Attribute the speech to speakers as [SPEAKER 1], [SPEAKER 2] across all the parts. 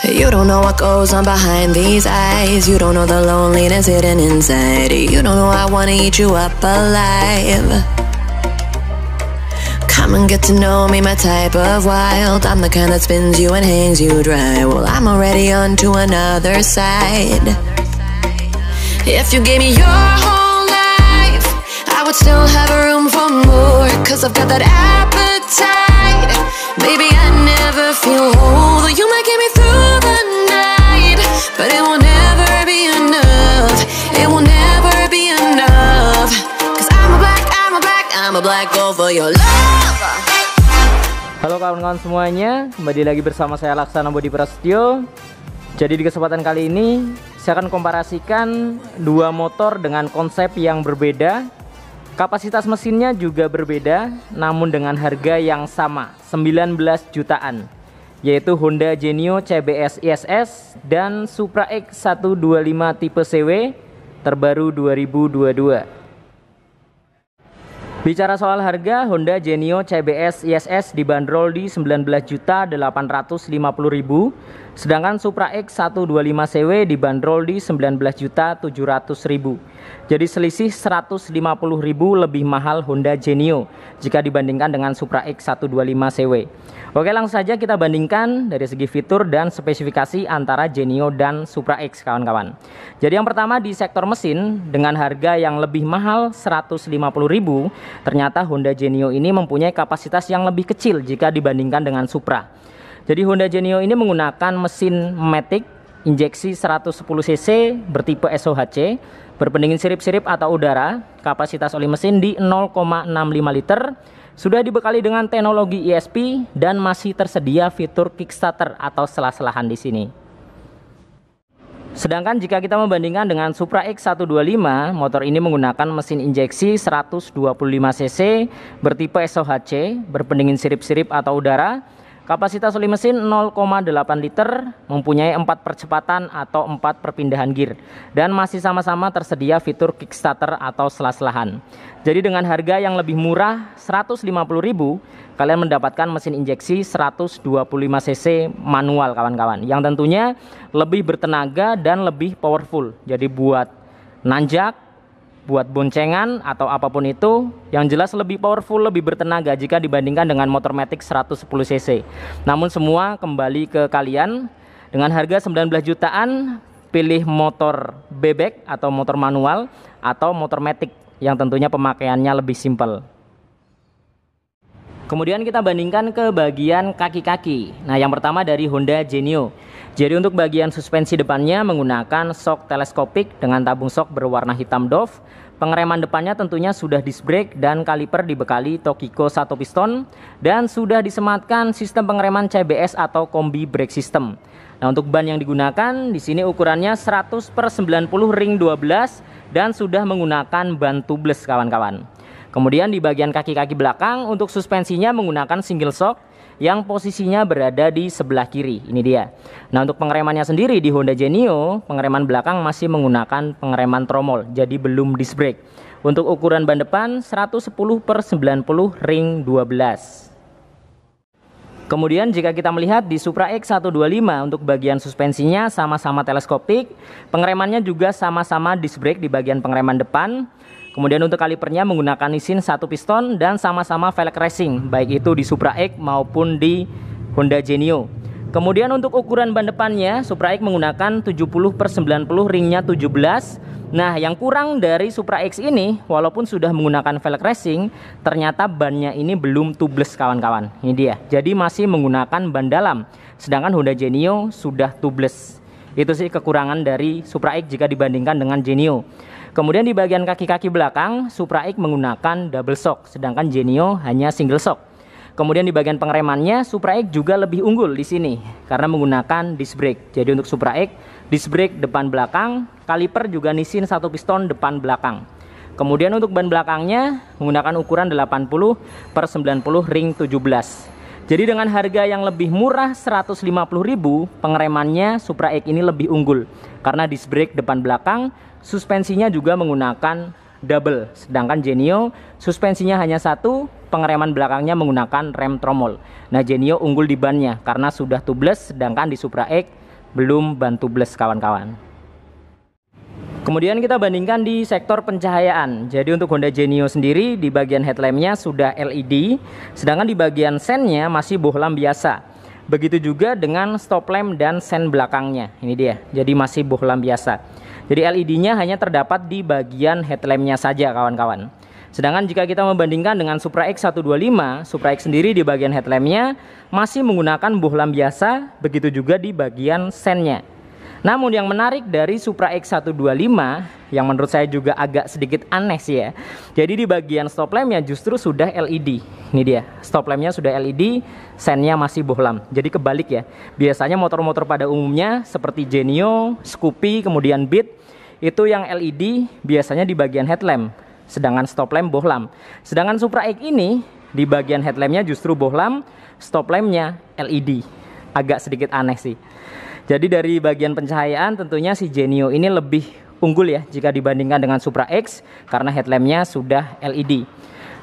[SPEAKER 1] You don't know what goes on behind these eyes. You don't know the loneliness hidden inside. You don't know I wanna eat you up alive. Come and get to know me, my type of wild. I'm the kind that spins you and hangs you dry. Well, I'm already on to another side. If you gave me your whole life, I would still have room for more. Cause I've got that appetite. Baby, I never feel whole. You might get me through the night, but it will never be enough. It will never be enough. Cause I'm a black gold for your love.
[SPEAKER 2] Halo kawan-kawan semuanya, kembali lagi bersama saya Laksana Budi Prasetyo. Jadi di kesempatan kali ini saya akan komparasikan dua motor dengan konsep yang berbeda. Kapasitas mesinnya juga berbeda, namun dengan harga yang sama, 19 jutaan, yaitu Honda Genio CBS ISS dan Supra X 125 tipe CW terbaru 2022. Bicara soal harga, Honda Genio CBS ISS dibanderol di 19.850.000, sedangkan Supra X 125 CW dibanderol di 19.700.000. Jadi selisih 150.000 lebih mahal Honda Genio jika dibandingkan dengan Supra X 125 CW. Oke, langsung saja kita bandingkan dari segi fitur dan spesifikasi antara Genio dan Supra X, kawan-kawan. Jadi yang pertama di sektor mesin, dengan harga yang lebih mahal 150.000, ternyata Honda Genio ini mempunyai kapasitas yang lebih kecil jika dibandingkan dengan Supra. Jadi Honda Genio ini menggunakan mesin Matic injeksi 110 cc bertipe SOHC, berpendingin sirip-sirip atau udara, kapasitas oli mesin di 0,65 liter, sudah dibekali dengan teknologi ESP dan masih tersedia fitur kickstarter atau selah-selahan di sini. Sedangkan jika kita membandingkan dengan Supra X 125, motor ini menggunakan mesin injeksi 125 cc bertipe SOHC, berpendingin sirip-sirip atau udara, kapasitas oli mesin 0,8 liter, mempunyai 4 percepatan atau 4 perpindahan gear, dan masih sama-sama tersedia fitur kickstarter atau selah-selahan. Jadi dengan harga yang lebih murah 150.000, kalian mendapatkan mesin injeksi 125 cc manual, kawan-kawan, yang tentunya lebih bertenaga dan lebih powerful. Jadi buat nanjak, buat boncengan atau apapun itu, yang jelas lebih powerful, lebih bertenaga jika dibandingkan dengan motor Matic 110 cc. Namun semua kembali ke kalian. Dengan harga 19 jutaan, pilih motor bebek atau motor manual atau motor Matic yang tentunya pemakaiannya lebih simpel. Kemudian kita bandingkan ke bagian kaki-kaki. Nah, yang pertama dari Honda Genio. Jadi untuk bagian suspensi depannya menggunakan shock teleskopik dengan tabung shock berwarna hitam doff. Pengereman depannya tentunya sudah disc brake dan kaliper dibekali Tokiko 1 piston, dan sudah disematkan sistem pengereman CBS atau Kombi Brake System. Nah, untuk ban yang digunakan di sini ukurannya 100/90 ring 12 dan sudah menggunakan ban tubeless, kawan-kawan. Kemudian di bagian kaki-kaki belakang untuk suspensinya menggunakan single shock yang posisinya berada di sebelah kiri. Ini dia. Nah, untuk pengeremannya sendiri di Honda Genio, pengereman belakang masih menggunakan pengereman tromol, jadi belum disc brake. Untuk ukuran ban depan 110/90 ring 12. Kemudian jika kita melihat di Supra X 125, untuk bagian suspensinya sama-sama teleskopik, pengeremannya juga sama-sama disc brake di bagian pengereman depan. Kemudian untuk kalipernya menggunakan Nissin 1 piston dan sama-sama velg racing, baik itu di Supra X maupun di Honda Genio. Kemudian untuk ukuran ban depannya, Supra X menggunakan 70/90 ringnya 17. Nah, yang kurang dari Supra X ini, walaupun sudah menggunakan velg racing, ternyata bannya ini belum tubeless, kawan-kawan. Ini dia. Jadi masih menggunakan ban dalam, sedangkan Honda Genio sudah tubeless. Itu sih kekurangan dari Supra X jika dibandingkan dengan Genio. Kemudian di bagian kaki-kaki belakang, Supra X menggunakan double shock, sedangkan Genio hanya single shock. Kemudian di bagian pengeremannya, Supra X juga lebih unggul di sini karena menggunakan disc brake. Jadi untuk Supra X, disc brake depan belakang, kaliper juga Nissin 1 piston depan belakang. Kemudian untuk ban belakangnya menggunakan ukuran 80/90 ring 17. Jadi dengan harga yang lebih murah 150.000, pengeremannya Supra X ini lebih unggul karena disc brake depan belakang, suspensinya juga menggunakan double, sedangkan Genio suspensinya hanya satu, pengereman belakangnya menggunakan rem tromol. Nah, Genio unggul di bannya karena sudah tubeless, sedangkan di Supra X belum ban tubeless kawan-kawan. Kemudian kita bandingkan di sektor pencahayaan. Jadi untuk Honda Genio sendiri di bagian headlampnya sudah LED, sedangkan di bagian sennya masih bohlam biasa. Begitu juga dengan stop lamp dan sen belakangnya. Ini dia, jadi masih bohlam biasa. Jadi LED-nya hanya terdapat di bagian headlampnya saja kawan-kawan. Sedangkan jika kita membandingkan dengan Supra X125, Supra X sendiri di bagian headlampnya masih menggunakan bohlam biasa, begitu juga di bagian sennya. Namun yang menarik dari Supra X125 yang menurut saya juga agak sedikit aneh sih ya. Jadi di bagian stop lampnya justru sudah LED. Ini dia, stop lampnya sudah LED, sennya masih bohlam. Jadi kebalik ya. Biasanya motor-motor pada umumnya seperti Genio, Scoopy, kemudian Beat itu yang LED biasanya di bagian headlamp, sedangkan stop lamp bohlam. Sedangkan Supra X ini di bagian headlampnya justru bohlam, stop lampnya LED. Agak sedikit aneh sih. Jadi dari bagian pencahayaan tentunya si Genio ini lebih unggul ya jika dibandingkan dengan Supra X karena headlampnya sudah LED.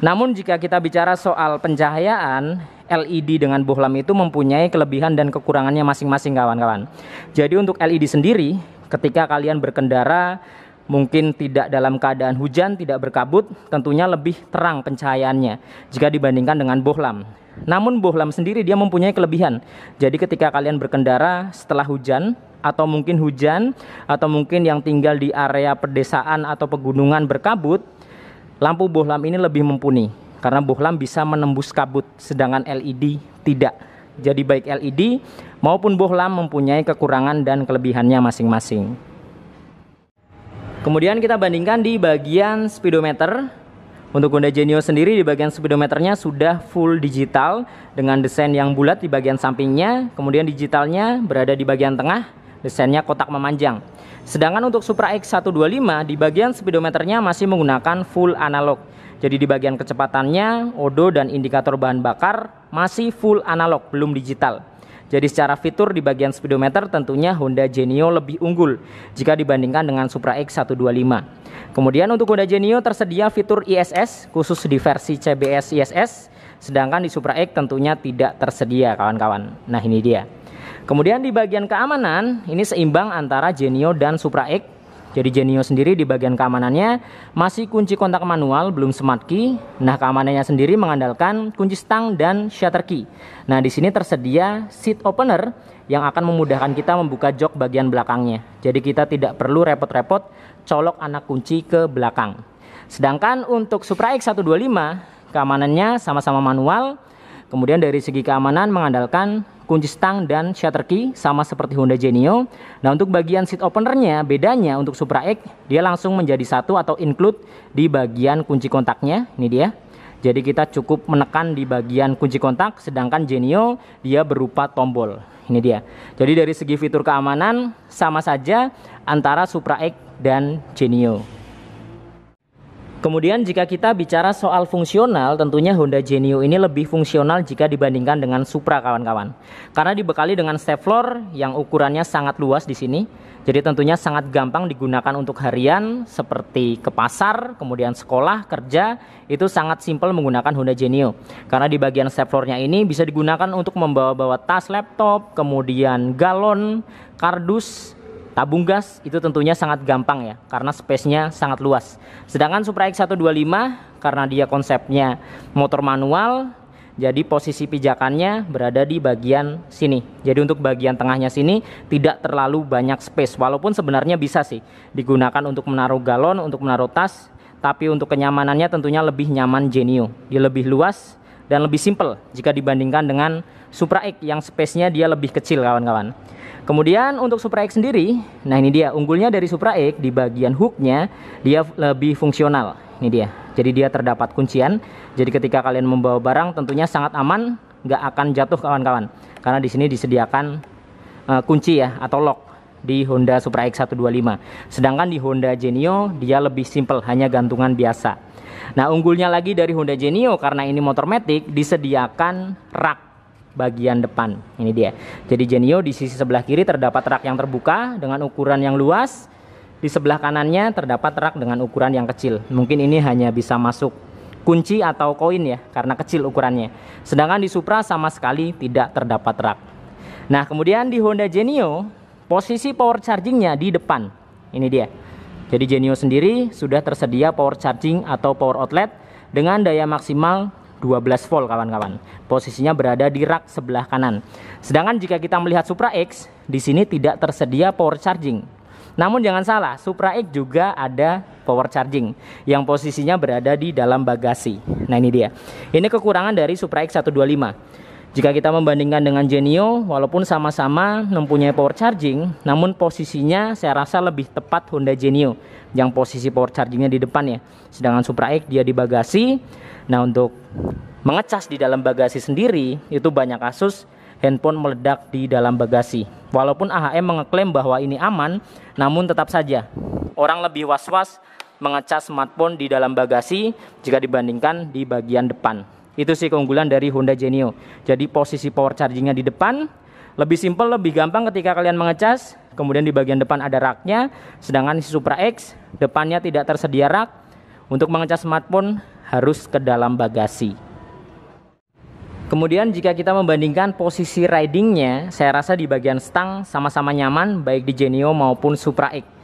[SPEAKER 2] Namun jika kita bicara soal pencahayaan, LED dengan bohlam itu mempunyai kelebihan dan kekurangannya masing-masing kawan-kawan. Jadi untuk LED sendiri ketika kalian berkendara mungkin tidak dalam keadaan hujan, tidak berkabut, tentunya lebih terang pencahayaannya jika dibandingkan dengan bohlam. Namun bohlam sendiri dia mempunyai kelebihan. Jadi ketika kalian berkendara setelah hujan atau mungkin yang tinggal di area pedesaan atau pegunungan berkabut, lampu bohlam ini lebih mumpuni karena bohlam bisa menembus kabut, sedangkan LED tidak. Jadi baik LED maupun bohlam mempunyai kekurangan dan kelebihannya masing-masing. Kemudian kita bandingkan di bagian speedometer. Untuk Honda Genio sendiri di bagian speedometernya sudah full digital dengan desain yang bulat di bagian sampingnya, kemudian digitalnya berada di bagian tengah, desainnya kotak memanjang. Sedangkan untuk Supra X125 di bagian speedometernya masih menggunakan full analog. Jadi di bagian kecepatannya, odo dan indikator bahan bakar masih full analog, belum digital. Jadi secara fitur di bagian speedometer tentunya Honda Genio lebih unggul jika dibandingkan dengan Supra X125. Kemudian untuk Honda Genio tersedia fitur ISS khusus di versi CBS ISS, sedangkan di Supra X tentunya tidak tersedia kawan-kawan. Nah ini dia. Kemudian di bagian keamanan ini seimbang antara Genio dan Supra X. Jadi Genio sendiri di bagian keamanannya masih kunci kontak manual, belum smart key. Nah, keamanannya sendiri mengandalkan kunci stang dan shutter key. Nah, di sini tersedia seat opener yang akan memudahkan kita membuka jok bagian belakangnya. Jadi kita tidak perlu repot-repot colok anak kunci ke belakang. Sedangkan untuk Supra X125 keamanannya sama-sama manual. Kemudian dari segi keamanan mengandalkan kunci stang dan shutter key sama seperti Honda Genio. Nah untuk bagian seat openernya bedanya untuk Supra X dia langsung menjadi satu atau include di bagian kunci kontaknya. Ini dia. Jadi kita cukup menekan di bagian kunci kontak, sedangkan Genio dia berupa tombol. Ini dia. Jadi dari segi fitur keamanan sama saja antara Supra X dan Genio. Kemudian jika kita bicara soal fungsional, tentunya Honda Genio ini lebih fungsional jika dibandingkan dengan Supra kawan-kawan. Karena dibekali dengan step floor yang ukurannya sangat luas di sini. Jadi tentunya sangat gampang digunakan untuk harian seperti ke pasar, kemudian sekolah, kerja, itu sangat simpel menggunakan Honda Genio. Karena di bagian step floor-nya ini bisa digunakan untuk membawa-bawa tas laptop, kemudian galon, kardus, tabung gas, itu tentunya sangat gampang ya karena space-nya sangat luas. Sedangkan Supra X125 karena dia konsepnya motor manual, jadi posisi pijakannya berada di bagian sini. Jadi untuk bagian tengahnya sini tidak terlalu banyak space, walaupun sebenarnya bisa sih digunakan untuk menaruh galon, untuk menaruh tas, tapi untuk kenyamanannya tentunya lebih nyaman Genio. Dia lebih luas dan lebih simple jika dibandingkan dengan Supra X yang space-nya dia lebih kecil kawan-kawan. Kemudian untuk Supra X sendiri, nah ini dia unggulnya dari Supra X di bagian hooknya dia lebih fungsional. Ini dia, jadi dia terdapat kuncian. Jadi ketika kalian membawa barang tentunya sangat aman, nggak akan jatuh kawan-kawan. Karena di sini disediakan kunci ya atau lock di Honda Supra X125. Sedangkan di Honda Genio dia lebih simple, hanya gantungan biasa. Nah unggulnya lagi dari Honda Genio karena ini motor matic disediakan rak bagian depan. Ini dia. Jadi Genio di sisi sebelah kiri terdapat rak yang terbuka dengan ukuran yang luas. Di sebelah kanannya terdapat rak dengan ukuran yang kecil. Mungkin ini hanya bisa masuk kunci atau koin ya karena kecil ukurannya. Sedangkan di Supra sama sekali tidak terdapat rak. Nah, kemudian di Honda Genio posisi power chargingnya di depan. Ini dia. Jadi Genio sendiri sudah tersedia power charging atau power outlet dengan daya maksimal 12 volt kawan-kawan. Posisinya berada di rak sebelah kanan. Sedangkan jika kita melihat Supra X, di sini tidak tersedia power charging. Namun jangan salah, Supra X juga ada power charging yang posisinya berada di dalam bagasi. Nah ini dia. Ini kekurangan dari Supra X 125. Jika kita membandingkan dengan Genio, walaupun sama-sama mempunyai power charging, namun posisinya saya rasa lebih tepat Honda Genio yang posisi power chargingnya di depan ya. Sedangkan Supra X dia di bagasi. Nah untuk mengecas di dalam bagasi sendiri itu banyak kasus handphone meledak di dalam bagasi. Walaupun AHM mengeklaim bahwa ini aman, namun tetap saja orang lebih was-was mengecas smartphone di dalam bagasi jika dibandingkan di bagian depan. Itu sih keunggulan dari Honda Genio. Jadi posisi power chargingnya di depan, lebih simpel, lebih gampang ketika kalian mengecas. Kemudian di bagian depan ada raknya. Sedangkan di Supra X depannya tidak tersedia rak. Untuk mengecas smartphone harus ke dalam bagasi. Kemudian jika kita membandingkan posisi ridingnya, saya rasa di bagian stang sama-sama nyaman baik di Genio maupun Supra X.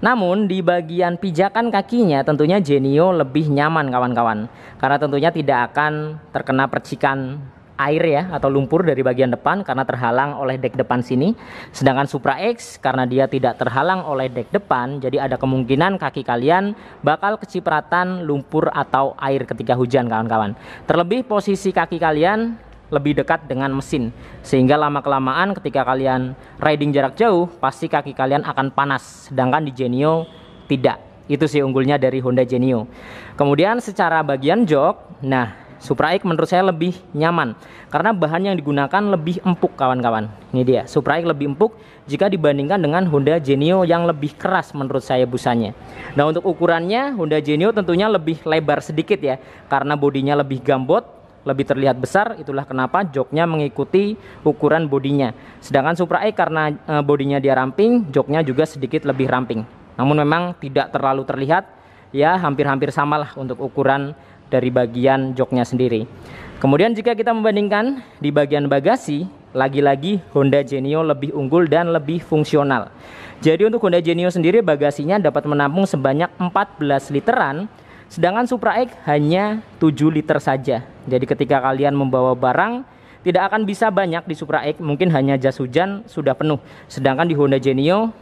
[SPEAKER 2] Namun di bagian pijakan kakinya tentunya Genio lebih nyaman kawan-kawan. Karena tentunya tidak akan terkena percikan air ya atau lumpur dari bagian depan karena terhalang oleh dek depan sini. Sedangkan Supra X karena dia tidak terhalang oleh dek depan, jadi ada kemungkinan kaki kalian bakal kecipratan lumpur atau air ketika hujan kawan-kawan. Terlebih posisi kaki kalian lebih dekat dengan mesin, sehingga lama-kelamaan ketika kalian riding jarak jauh pasti kaki kalian akan panas, sedangkan di Genio tidak. Itu sih unggulnya dari Honda Genio. Kemudian secara bagian jok, nah Supra X menurut saya lebih nyaman karena bahan yang digunakan lebih empuk kawan-kawan. Ini dia, Supra X lebih empuk jika dibandingkan dengan Honda Genio yang lebih keras menurut saya busanya. Nah untuk ukurannya Honda Genio tentunya lebih lebar sedikit ya, karena bodinya lebih gambot, lebih terlihat besar. Itulah kenapa joknya mengikuti ukuran bodinya. Sedangkan Supra X karena bodinya dia ramping, joknya juga sedikit lebih ramping. Namun memang tidak terlalu terlihat, ya hampir-hampir samalah untuk ukuran dari bagian joknya sendiri. Kemudian jika kita membandingkan di bagian bagasi, lagi-lagi Honda Genio lebih unggul dan lebih fungsional. Jadi untuk Honda Genio sendiri bagasinya dapat menampung sebanyak 14 literan. Sedangkan Supra X hanya 7 liter saja. Jadi ketika kalian membawa barang tidak akan bisa banyak di Supra X, mungkin hanya jas hujan sudah penuh. Sedangkan di Honda Genio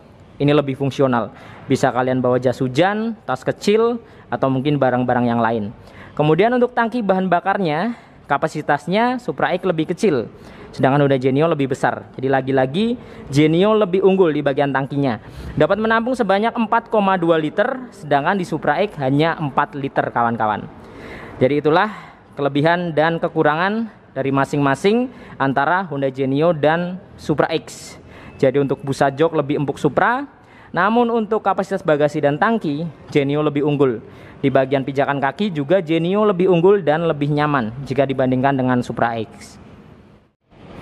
[SPEAKER 2] ini lebih fungsional. Bisa kalian bawa jas hujan, tas kecil, atau mungkin barang-barang yang lain. Kemudian untuk tangki bahan bakarnya, kapasitasnya Supra X lebih kecil. Sedangkan Honda Genio lebih besar. Jadi lagi-lagi Genio lebih unggul di bagian tangkinya. Dapat menampung sebanyak 4,2 liter, sedangkan di Supra X hanya 4 liter kawan-kawan. Jadi itulah kelebihan dan kekurangan dari masing-masing antara Honda Genio dan Supra X. Jadi untuk busa jok lebih empuk Supra, namun untuk kapasitas bagasi dan tangki Genio lebih unggul. Di bagian pijakan kaki juga Genio lebih unggul dan lebih nyaman jika dibandingkan dengan Supra X.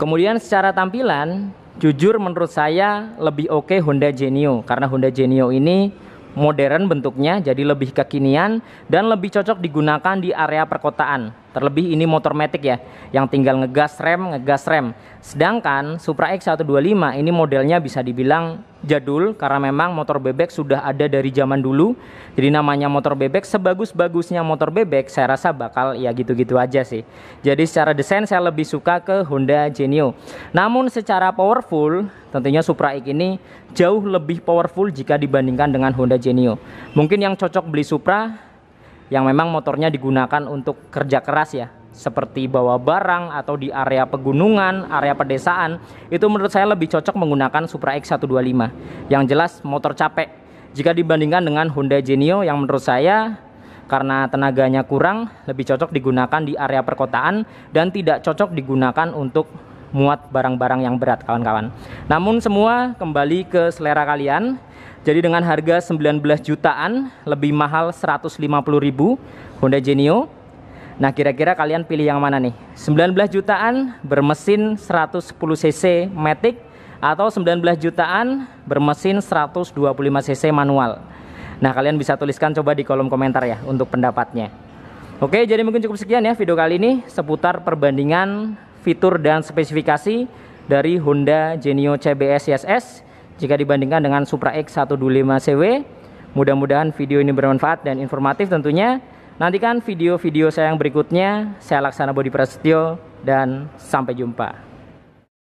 [SPEAKER 2] Kemudian secara tampilan, jujur menurut saya lebih oke Honda Genio. Karena Honda Genio ini modern bentuknya, jadi lebih kekinian dan lebih cocok digunakan di area perkotaan. Terlebih ini motor matic ya, yang tinggal ngegas rem. Sedangkan Supra X 125 ini modelnya bisa dibilang jadul karena memang motor bebek sudah ada dari zaman dulu. Jadi namanya motor bebek, sebagus-bagusnya motor bebek saya rasa bakal ya gitu-gitu aja sih. Jadi secara desain saya lebih suka ke Honda Genio. Namun secara powerful tentunya Supra X ini jauh lebih powerful jika dibandingkan dengan Honda Genio. Mungkin yang cocok beli Supra yang memang motornya digunakan untuk kerja keras ya, seperti bawa barang atau di area pegunungan, area pedesaan, itu menurut saya lebih cocok menggunakan Supra X 125. Yang jelas motor capek jika dibandingkan dengan Honda Genio yang menurut saya karena tenaganya kurang, lebih cocok digunakan di area perkotaan dan tidak cocok digunakan untuk muat barang-barang yang berat kawan-kawan. Namun semua kembali ke selera kalian. Jadi dengan harga 19 jutaan, lebih mahal 150.000 Honda Genio. Nah kira-kira kalian pilih yang mana nih? 19 jutaan bermesin 110 cc matic atau 19 jutaan bermesin 125 cc manual? Nah kalian bisa tuliskan coba di kolom komentar ya untuk pendapatnya. Oke, jadi mungkin cukup sekian ya video kali ini seputar perbandingan fitur dan spesifikasi dari Honda Genio CBS CSS. jika dibandingkan dengan Supra X 125 CW. Mudah-mudahan video ini bermanfaat dan informatif tentunya. Nantikan video-video saya yang berikutnya. Saya Laksana Bodi Prasetyo dan sampai jumpa.